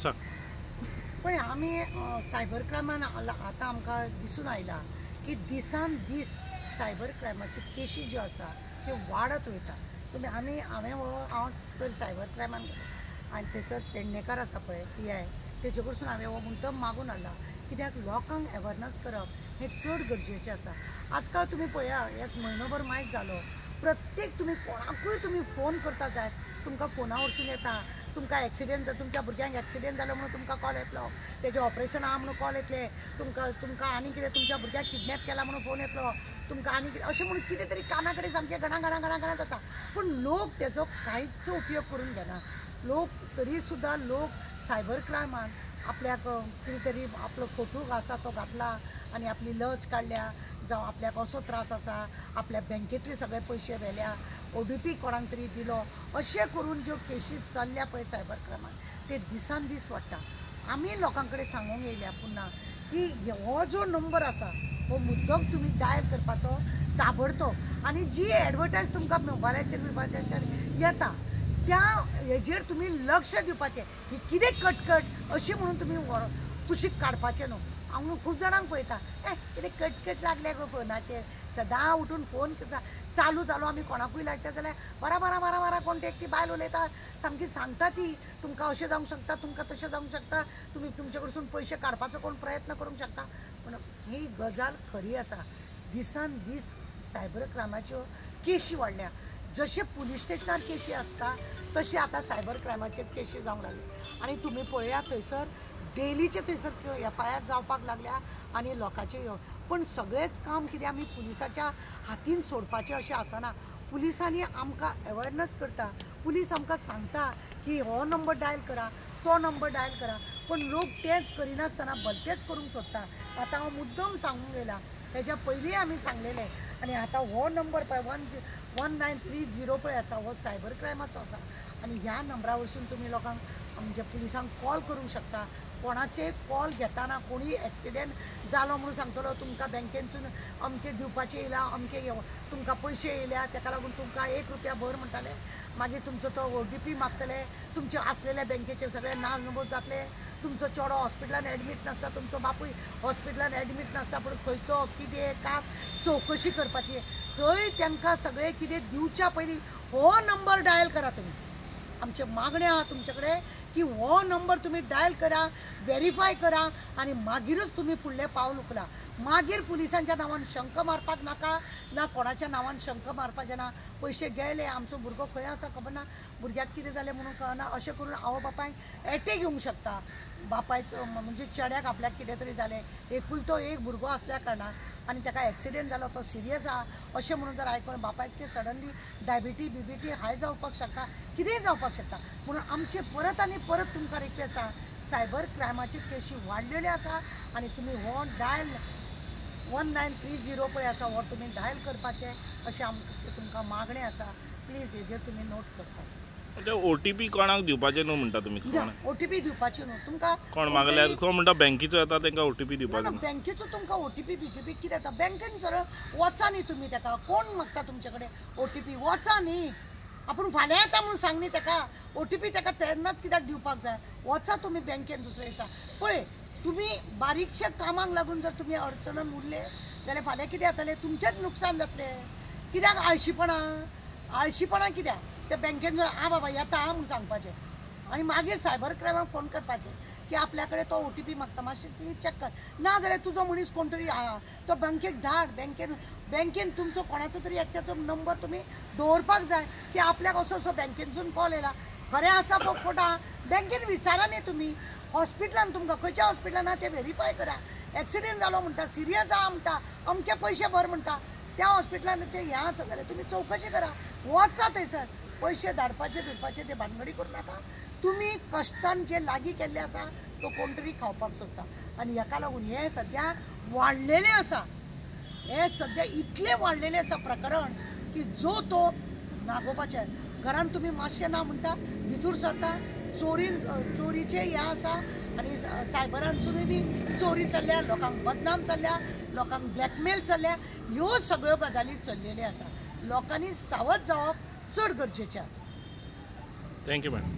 सांग. पण आमी सायबर क्रायमान आतां आमकां दिसून आयला की दिसान दीस सायबर क्रायमाच्यो केसी ज्यो आसा त्यो वाडत वयता. हांव तर सायबर क्रायमान गेलें आनी थंयसर पेडणेकार आसा पळय PI तेजे कडसून हांवें हो मुद्दम मागून हाडला, कित्याक लोकांक अवेरनस करप हें चड गरजेचें आसा. आजकाल तुमी पळया, एक म्हयनोभर मायज जालो, प्रत्येक तुमी कोणाकूय तुमी फोन करता जाय, तुमकां फोना वरसून येता, तुमकां एक्सिडेंट तुमच्या भुरग्यांक एक्सिडेंट जालो म्हणून तुमकां कॉल येतलो, तेजें ऑपरेशन आहा म्हणून कॉल येतले, तुमकां आनी कितें तुमच्या भुरग्याक किडनॅप केला म्हणून फोन येतलो, तुमकां आनी कितें अशें म्हणून कितें तरी काना कडेन सामकें घणा जाता. पूण लोक तेजो कांयच उपयोग करून घेना. तरी सुद्दां लोक सायबर क्रायमान आपल्याक कितें तरी आपलो फोटो आसा तो घातला आनी आपली लज काडल्या, जावं आपल्याक असो त्रास आसा, आपल्या बँकेतले सगळे पयशे व्हेल्या, OTP कोणाक तरी दिलो, अशें करून ज्यो केसी चल्ल्या पळय सायबर क्रायमान ते दिसान दीस वाडटा. आमी लोकां कडेन सांगूंक येयल्या पुन्हा की हो जो नंबर आसा हो मुद्दम तुमी डायल करपाचो ताबडतोब, आनी जी एडवर्टायज तुमकां मोबायलाचेर येता त्या हेजेर तुमी लक्ष दिवपाचें. ही कितें कटकट अशी म्हणून तुमी कुशीक काडपाचें न्हू. हांव खूब जाणांक पळयता, कितें कटकट लागल्या गो फोनाचेर, सदां उठून फोन करता, चालू जालो आमी कोणाकूय लागता जाल्यार बारा कोण ते एकटी बायल उलयता, सामकी सांगता ती तुमकां अशें जावंक शकता, तुमकां तशें जावंक शकता, तुमी तुमचे कडसून पयशे काडपाचो कोण प्रयत्न करूंक शकता. पूण ही गजाल खरी आसा. दिसान दीस सायबर क्रायमाच्यो केसी वाडल्या. जशे पुलीस स्टेशनार केसी आसता तशी आतां सायबर क्रायमाचेर केसी जावंक लागली. आनी तुमी पळयात थंयसर डेलीचे थंयसर FIR जावपाक लागल्या आनी लोकांचे पण सगळेंच काम कितें आमी पुलिसाच्या हातीन सोडपाचें अशें आसना. पुलिसांनी आमकां अवेरनस करता, पुलीस आमकां सांगता की हो नंबर डायल करा, तो नंबर डायल करा, पण लोक तेंच करिनासतना भलतेंच करूंक सोदता. आतां हांव मुद्दम सांगूंक येयला, तेज्या पयलीं आमी सांगलेलें, आनी आतां हो नंबर पळय 1930 पळय आसा, हो सायबर क्रायमाचो आसा. आनी ह्या नंबरा वरसून तुमी लोकांक म्हणजे पुलिसांक कॉल करूंक शकता. कोणाचे कॉल घेताना कोणी एक्सिडेंट जालो म्हणून सांगतलो तुमकां बँकेनसून अमकें दिवपाचें येयलां, अमकें तुमकां पयशे येयल्या, ताका लागून तुमकां 1 रुपया भर म्हणटाले, मागीर तुमचो तो OTP मागतले, तुमचे आसलेले बँकेचे सगळे नाल नमोद जातले, तुमचो चेडो हॉस्पिटलान एडमीट नासता, तुमचो बापूय हॉस्पिटलान एडमीट नासता, पूण खंयचो कितें काम चवकशी करपाची. थंय तांकां सगळें कितें दिवच्या पयलीं हो नंबर डायल करा तुमी. आमचे मागणें आहा तुमचे कडेन की हो नंबर तुमी डायल करा, व्हेरीफाय करा आनी मागीरूच तुमी फुडलें पावल उखला. मागीर पुलिसांच्या नांवान शंक मारपाक नाका, ना कोणाच्या नांवान शंक मारपाचें ना. पयशे गेले, आमचो भुरगो खंय आसा खबर ना, भुरग्याक कितें जालें म्हणून कळना, अशें करून आवय बापायक एटेक येवंक शकता. बापायचो म्हणजे चेड्याक आपल्याक कितें तरी जालें, एकुलतो एक भुरगो आसल्या कारणान आनी ताका एक्सिडेंट जालो, तो सिरियस आहा अशें म्हणून जर आयकून बापायक ते सडनली डायबिटी हाय जावपाक शकता, कितेंय जावपाक शकता. म्हणून आमचे परत आनी परत तुमकां रिक्वेस्ट आसा, सायबर क्रायमाच्यो केसी वाडलेल्यो आसा आनी तुमी हो डायल 1930 पळय आसा हो तुमी डायल करपाचें अशें आमचें तुमकां मागणें आसा. प्लीज हेजेर तुमी नोट करपाचें. OTP कोणाक दिवपाचें न्हू म्हणटा तुमी? OTP दिवपाची न्हू तुमकां. कोण मागल्यार कोण म्हणटा बँकेचो येता तांकां OTP दिवपाचो न्हू. बँकेचो तुमकां OTP कितें येता, बँकेन सरळ वचा न्ही तुमी ताका. कोण मागता तुमचे कडेन OTP? वचा न्ही. आपूण फाल्यां येता म्हणून सांग न्ही ताका. OTP ताका तेन्नाच कित्याक दिवपाक जाय? वचा तुमी बँकेन दुसऱ्या दिसा. पळय, तुमी बारीकशे कामाक लागून जर तुमी अडचणीन उरले जाल्यार फाल्यां कितें जातलें? तुमचेंच नुकसान जातलें. कित्याक आळशीपणा कित्याक? त्या बँकेन जर बाबा येता म्हणून सांगपाचें आनी मागीर सायबर क्रायमाक फोन करपाचें की आपल्या कडेन तो OTP मागता, मातशें प्लीज चॅक कर. ना जाल्यार तुजो मनीस कोण तरी आहा तो बँकेक धाड. बँकेन तुमचो कोणाचो तरी एकट्याचो नंबर तुमी दवरपाक जाय की आपल्याक असो बँकेनसून कॉल येयला, खरें आसा खोटा बँकेन विचारा न्ही तुमी. हॉस्पिटलान तुमकां खंयच्या हॉस्पिटलान आहा तें व्हेरीफाय करा. एक्सिडेंट जालो म्हणटा, सिरियस आहा म्हणटा, अमके पयशे भर म्हणटा, त्या हॉस्पिटलाचे हें आसा जाल्यार तुमी चवकशी करा. वचा थंयसर. पयशे धाडपाचे बिडपाचे ते भानगडी करूं नाका. तुमी कश्टान जे लागीं केल्ले आसा तो कोण तरी खावपाक सोदता आनी हेका लागून हें सद्या वाडलेलें आसा. हें सद्या इतलें वाडलेलें आसा प्रकरण की जो तो नागोवपाचें. घरान तुमी मातशें ना म्हणटा भितूर सरता, चोरीचें हें आसा आनी सायबरानसूनय बी चोरी चल्ल्या, लोकांक बदनाम चल्ल्या, लोकांक ब्लॅकमेल चल्ल्या. ह्यो सगळ्यो गजाली चल्लेल्यो आसा. लोकांनी सावध जावप चड गरजेचें आसा. Thank you madam.